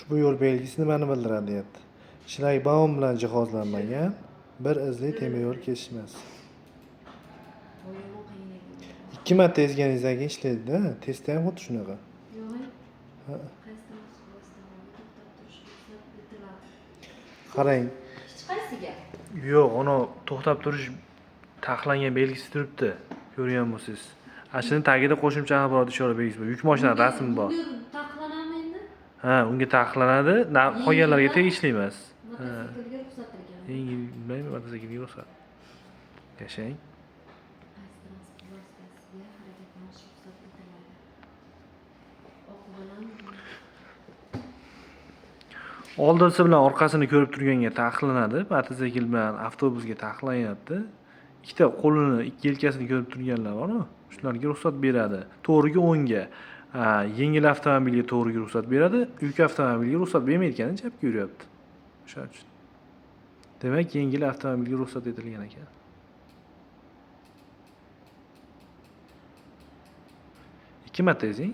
Ushbu yo'l belgisi nimani bildiradi deyapti. Shlagbaum bilan jihozlanmagan bir izli temir yo'l kesishmasi. Ikki marta ezganingizdan keyin ishlaydi-da. Testda ham xuddi shunaqa. Ha. Qarang. Hech qaysiga? Yo'q, uni to'xtab turish taqiqlangan belgisi turibdi. Ko'rgan bo'lsangiz. Ashuni tagida qo'shimcha axborot ishora belgisi bor. Yuk mashina rasmi bor. Taqiqlanadimi endi? Ha, unga taqiqlanadi, qolganlarga tegishli emas. Mototsiklga ruxsat ekan. Yengil, bilmayman, mototsiklga ruxsat. Yashang. Qaysi transport vositasiga harakatlanish ruxsat etiladi? O'q bilan Oldinsi bilan orqasini ko'rib turganga taqiqlanadi. Mototsikl bilan avtobusga taqiqlanyapti. Ikkita qo'lini, ikki yelkasini ko'rib turganlar bor-ku, shularga ruxsat beradi. To'g'riga o'ngga. Yengil avtomobilga to'g'riga ruxsat beradi, yuk avtomobilga ruxsat bermaydi ekan, chapga yuryapti. O'sha uchun. Demak, yengil avtomobilga ruxsat etilgan ekan. Ikki marta ezing.